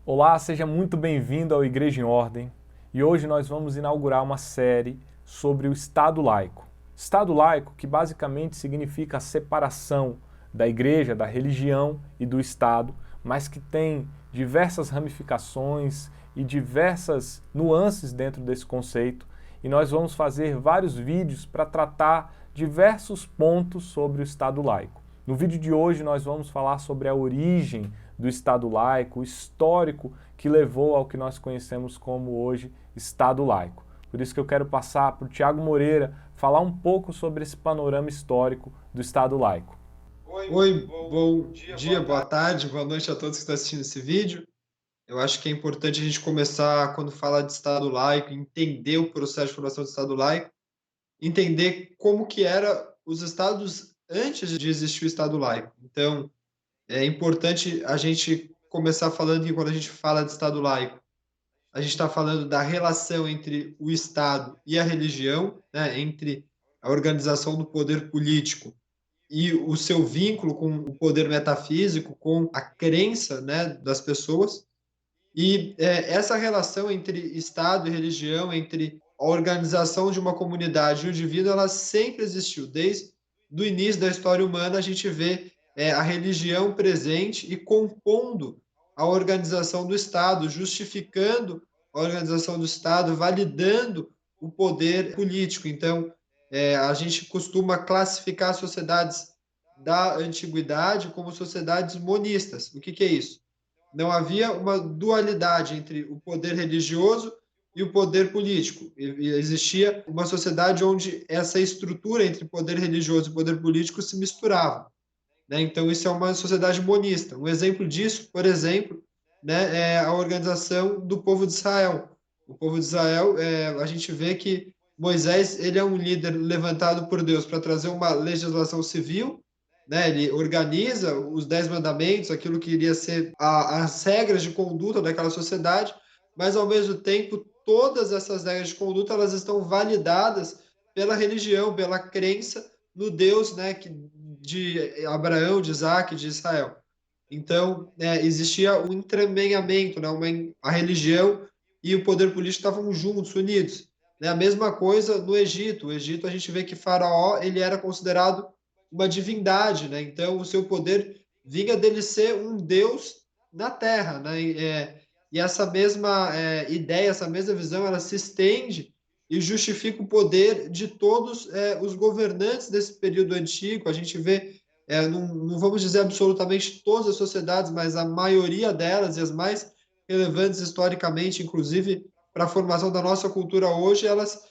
Olá, seja muito bem-vindo ao Igreja em Ordem e hoje nós vamos inaugurar uma série sobre o Estado laico. Estado laico que basicamente significa a separação da igreja, da religião e do Estado, mas que tem diversas ramificações e diversas nuances dentro desse conceito e nós vamos fazer vários vídeos para tratar diversos pontos sobre o Estado laico. No vídeo de hoje nós vamos falar sobre a origem do Estado laico, o histórico que levou ao que nós conhecemos como hoje Estado laico. Por isso que eu quero passar para o Tiago Moreira falar um pouco sobre esse panorama histórico do Estado laico. Oi, bom dia, boa tarde, boa noite a todos que estão assistindo esse vídeo. Eu acho que é importante a gente começar, quando fala de Estado laico, entender o processo de formação do Estado laico, entender como que era os estados antes de existir o Estado laico. Então, é importante a gente começar falando que quando a gente fala de Estado laico, a gente está falando da relação entre o Estado e a religião, né, entre a organização do poder político e o seu vínculo com o poder metafísico, com a crença, né, das pessoas. E essa relação entre Estado e religião, entre a organização de uma comunidade e o indivíduo, ela sempre existiu. Desde o início da história humana, a gente vê a religião presente e compondo a organização do Estado, justificando a organização do Estado, validando o poder político. Então, a gente costuma classificar as sociedades da antiguidade como sociedades monistas. O que, que é isso? Não havia uma dualidade entre o poder religioso e o poder político. E existia uma sociedade onde essa estrutura entre poder religioso e poder político se misturava, né? Então, isso é uma sociedade monista. Um exemplo disso, por exemplo, né, é a organização do povo de Israel. O povo de Israel, a gente vê que Moisés ele é um líder levantado por Deus para trazer uma legislação civil, né? Ele organiza os 10 mandamentos, aquilo que iria ser as regras de conduta daquela sociedade, mas ao mesmo tempo todas essas regras de conduta elas estão validadas pela religião, pela crença no Deus, né, de Abraão, de Isaac, de Israel. Então, existia um entremeamento, né, a religião e o poder político estavam juntos, unidos. Né? A mesma coisa no Egito. O Egito, a gente vê que Faraó ele era considerado uma divindade, né? Então, o seu poder vinha dele ser um deus na terra. Né? E essa mesma ideia, essa mesma visão, ela se estende e justifica o poder de todos os governantes desse período antigo. A gente vê, não vamos dizer absolutamente todas as sociedades, mas a maioria delas e as mais relevantes historicamente, inclusive para a formação da nossa cultura hoje, elas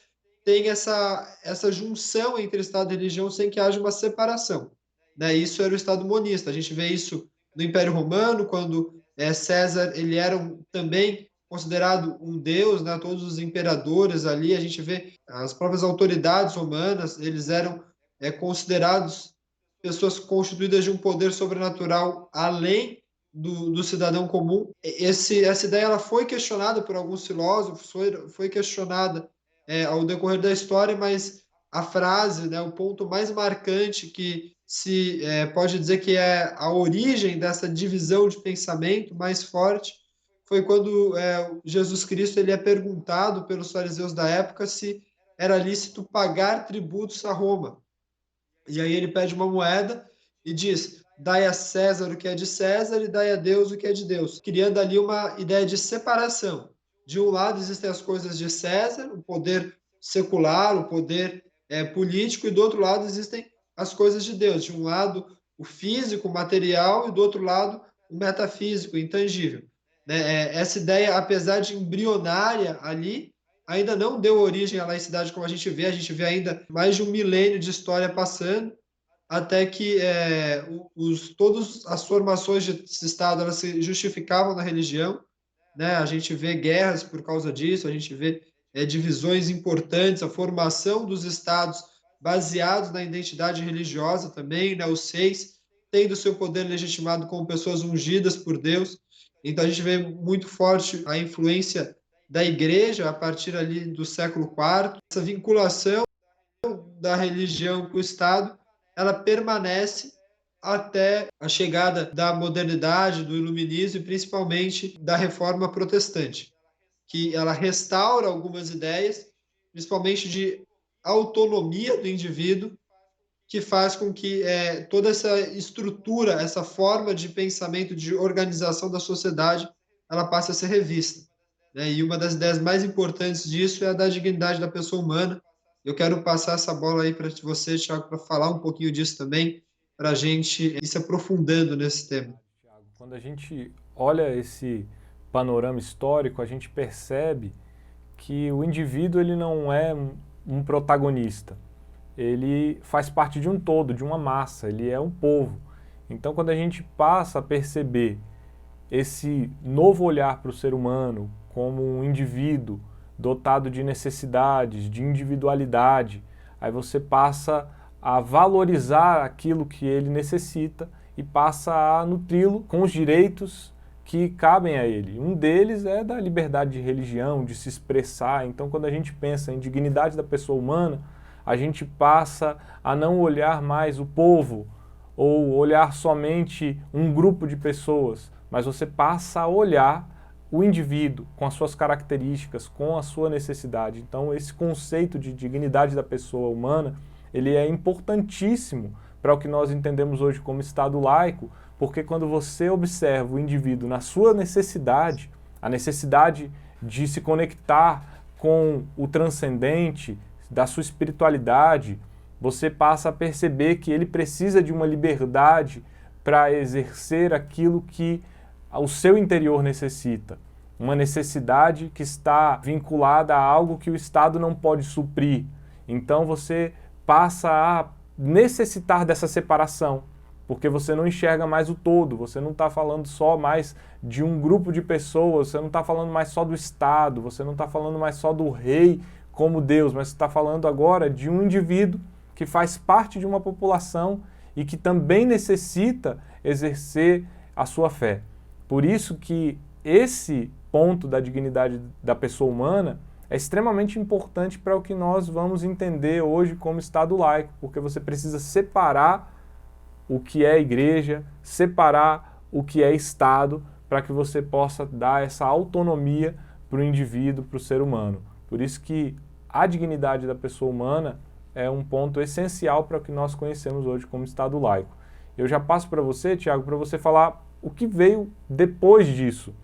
têm essa junção entre Estado e religião sem que haja uma separação. Né? Isso era o Estado monista. A gente vê isso no Império Romano, quando César ele era também considerado um deus, né? Todos os imperadores ali, a gente vê as próprias autoridades romanas, eles eram considerados pessoas constituídas de um poder sobrenatural além do cidadão comum. Essa ideia ela foi questionada por alguns filósofos, foi questionada ao decorrer da história, mas a frase, né, o ponto mais marcante que se pode dizer que é a origem dessa divisão de pensamento mais forte foi quando Jesus Cristo ele é perguntado pelos fariseus da época se era lícito pagar tributos a Roma. E aí ele pede uma moeda e diz: dai a César o que é de César e dai a Deus o que é de Deus, criando ali uma ideia de separação. De um lado existem as coisas de César, o poder secular, o poder político, e do outro lado existem as coisas de Deus. De um lado o físico, o material, e do outro lado o metafísico, o intangível. Né? Essa ideia, apesar de embrionária ali, ainda não deu origem à laicidade como a gente vê ainda mais de um milênio de história passando, até que todas as formações de Estado elas se justificavam na religião, né? A gente vê guerras por causa disso, a gente vê divisões importantes, a formação dos Estados baseados na identidade religiosa também, né? Os seis tendo seu poder legitimado como pessoas ungidas por Deus. Então a gente vê muito forte a influência da igreja a partir ali do século IV, essa vinculação da religião com o Estado, ela permanece até a chegada da modernidade, do iluminismo e principalmente da reforma protestante, que ela restaura algumas ideias, principalmente de autonomia do indivíduo, que faz com que toda essa estrutura, essa forma de pensamento, de organização da sociedade, ela passe a ser revista. Né? E uma das ideias mais importantes disso é a da dignidade da pessoa humana. Eu quero passar essa bola aí para você, Thiago, para falar um pouquinho disso também, para a gente ir se aprofundando nesse tema. Tiago, quando a gente olha esse panorama histórico, a gente percebe que o indivíduo ele não é um protagonista. Ele faz parte de um todo, de uma massa, ele é um povo. Então, quando a gente passa a perceber esse novo olhar para o ser humano como um indivíduo dotado de necessidades, de individualidade, aí você passa a valorizar aquilo que ele necessita e passa a nutri-lo com os direitos que cabem a ele. Um deles é da liberdade de religião, de se expressar. Então, quando a gente pensa em dignidade da pessoa humana, a gente passa a não olhar mais o povo ou olhar somente um grupo de pessoas, mas você passa a olhar o indivíduo com as suas características, com a sua necessidade. Então, esse conceito de dignidade da pessoa humana, ele é importantíssimo para o que nós entendemos hoje como Estado laico, porque quando você observa o indivíduo na sua necessidade, a necessidade de se conectar com o transcendente, da sua espiritualidade, você passa a perceber que ele precisa de uma liberdade para exercer aquilo que o seu interior necessita. Uma necessidade que está vinculada a algo que o Estado não pode suprir. Então você passa a necessitar dessa separação, porque você não enxerga mais o todo, você não está falando só mais de um grupo de pessoas, você não está falando mais só do Estado, você não está falando mais só do rei como Deus, mas você está falando agora de um indivíduo que faz parte de uma população e que também necessita exercer a sua fé. Por isso que esse ponto da dignidade da pessoa humana é extremamente importante para o que nós vamos entender hoje como Estado laico, porque você precisa separar o que é igreja, separar o que é Estado, para que você possa dar essa autonomia para o indivíduo, para o ser humano. Por isso que a dignidade da pessoa humana é um ponto essencial para o que nós conhecemos hoje como Estado laico. Eu já passo para você, Tiago, para você falar o que veio depois disso.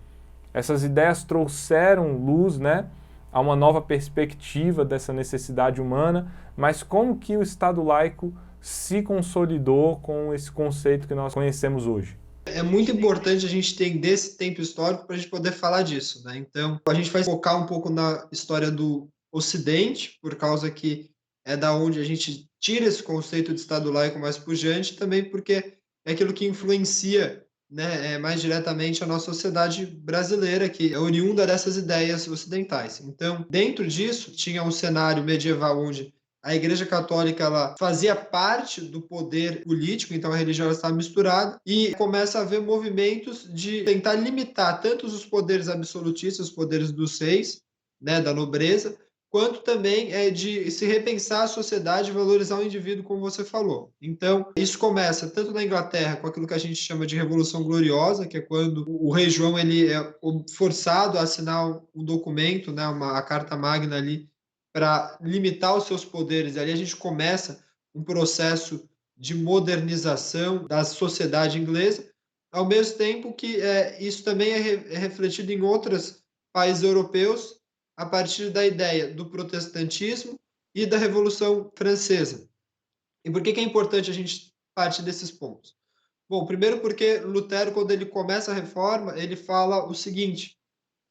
Essas ideias trouxeram luz, né, a uma nova perspectiva dessa necessidade humana, mas como que o Estado laico se consolidou com esse conceito que nós conhecemos hoje? É muito importante a gente entender esse tempo histórico para a gente poder falar disso, né? Então, a gente vai focar um pouco na história do Ocidente, por causa que é da onde a gente tira esse conceito de Estado laico mais pujante, também porque é aquilo que influencia, né, mais diretamente a nossa sociedade brasileira, que é oriunda dessas ideias ocidentais. Então, dentro disso, tinha um cenário medieval onde a Igreja Católica ela fazia parte do poder político, então a religião estava misturada, e começa a haver movimentos de tentar limitar tanto os poderes absolutistas, os poderes dos reis, né, da nobreza, quanto também de se repensar a sociedade e valorizar o indivíduo, como você falou. Então, isso começa tanto na Inglaterra com aquilo que a gente chama de Revolução Gloriosa, que é quando o rei João ele é forçado a assinar um documento, né, a Carta Magna ali, para limitar os seus poderes. Ali a gente começa um processo de modernização da sociedade inglesa, ao mesmo tempo que isso também é refletido em outros países europeus a partir da ideia do protestantismo e da Revolução Francesa. E por que é importante a gente partir desses pontos? Bom, primeiro porque Lutero, quando ele começa a reforma, ele fala o seguinte,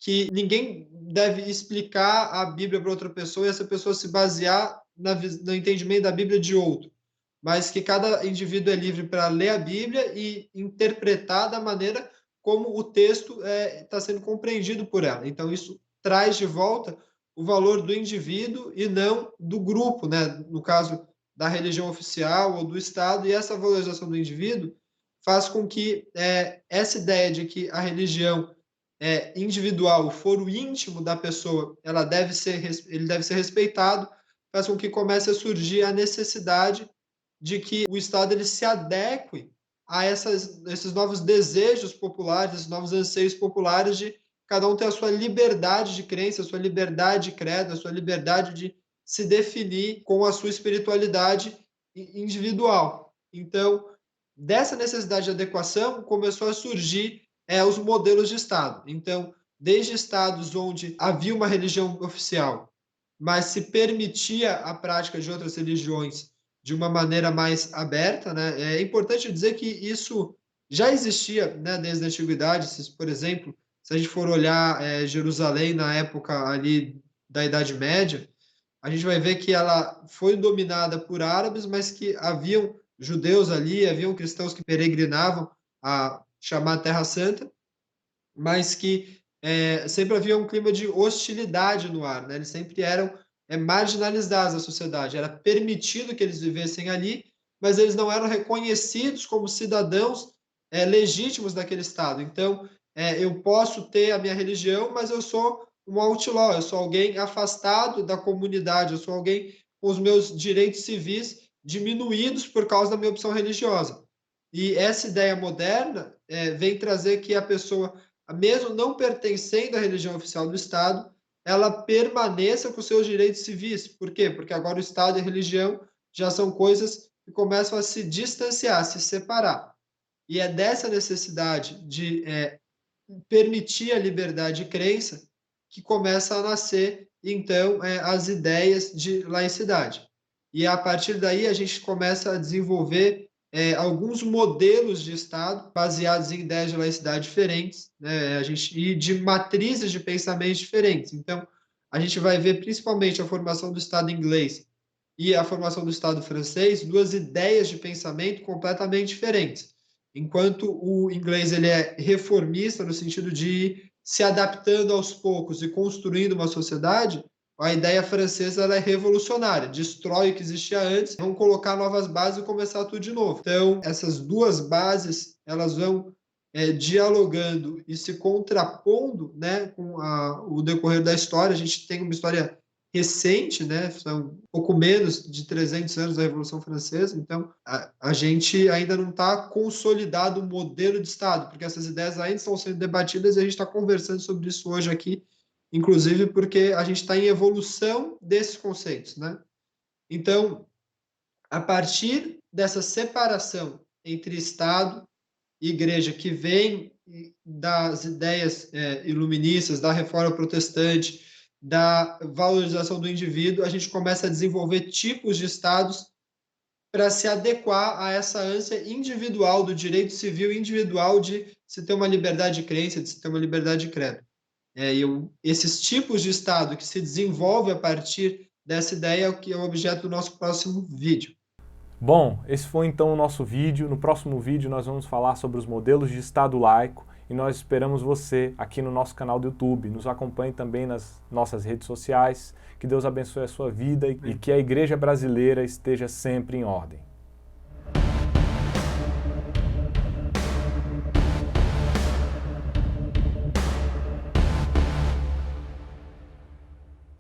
que ninguém deve explicar a Bíblia para outra pessoa e essa pessoa se basear no entendimento da Bíblia de outro, mas que cada indivíduo é livre para ler a Bíblia e interpretar da maneira como o texto está sendo compreendido por ela. Então, isso traz de volta o valor do indivíduo e não do grupo, né? No caso da religião oficial ou do Estado, e essa valorização do indivíduo faz com que essa ideia de que a religião individual, o foro íntimo da pessoa, ele deve ser respeitado, faz com que comece a surgir a necessidade de que o Estado ele se adeque a esses novos desejos populares, esses novos anseios populares de cada um ter a sua liberdade de crença, a sua liberdade de credo, a sua liberdade de se definir com a sua espiritualidade individual. Então, dessa necessidade de adequação, começou a surgir os modelos de Estado. Então, desde estados onde havia uma religião oficial, mas se permitia a prática de outras religiões de uma maneira mais aberta, né? É importante dizer que isso já existia, né, desde a antiguidade. Por exemplo, se a gente for olhar Jerusalém na época ali da Idade Média, a gente vai ver que ela foi dominada por árabes, mas que haviam judeus ali, haviam cristãos que peregrinavam a chamar Terra Santa, mas que sempre havia um clima de hostilidade no ar, né? Eles sempre eram marginalizados da sociedade. Era permitido que eles vivessem ali, mas eles não eram reconhecidos como cidadãos legítimos daquele Estado. Então, eu posso ter a minha religião, mas eu sou um outlaw, eu sou alguém afastado da comunidade, eu sou alguém com os meus direitos civis diminuídos por causa da minha opção religiosa. E essa ideia moderna vem trazer que a pessoa, mesmo não pertencendo à religião oficial do Estado, ela permaneça com seus direitos civis. Por quê? Porque agora o Estado e a religião já são coisas que começam a se distanciar, a se separar. E é dessa necessidade de permitir a liberdade de crença que começa a nascer, então, as ideias de laicidade. E a partir daí a gente começa a desenvolver alguns modelos de Estado baseados em ideias de laicidade diferentes, né? E de matrizes de pensamento diferentes. Então, a gente vai ver principalmente a formação do Estado inglês e a formação do Estado francês, duas ideias de pensamento completamente diferentes. Enquanto o inglês ele é reformista no sentido de ir se adaptando aos poucos e construindo uma sociedade, a ideia francesa ela é revolucionária, destrói o que existia antes, vamos colocar novas bases e começar tudo de novo. Então, essas duas bases elas vão dialogando e se contrapondo, né, com o decorrer da história. A gente tem uma história recente, né? São um pouco menos de 300 anos da Revolução Francesa, então a gente ainda não está consolidado o modelo de Estado, porque essas ideias ainda estão sendo debatidas e a gente está conversando sobre isso hoje aqui, inclusive porque a gente está em evolução desses conceitos, né? Então, a partir dessa separação entre Estado e Igreja, que vem das ideias iluministas, da Reforma Protestante, da valorização do indivíduo, a gente começa a desenvolver tipos de estados para se adequar a essa ânsia individual do direito civil individual de se ter uma liberdade de crença, de se ter uma liberdade de credo. Esses tipos de estado que se desenvolve a partir dessa ideia é o que é o objeto do nosso próximo vídeo. Bom, esse foi então o nosso vídeo. No próximo vídeo nós vamos falar sobre os modelos de Estado laico e nós esperamos você aqui no nosso canal do YouTube. Nos acompanhe também nas nossas redes sociais. Que Deus abençoe a sua vida e que a Igreja brasileira esteja sempre em ordem.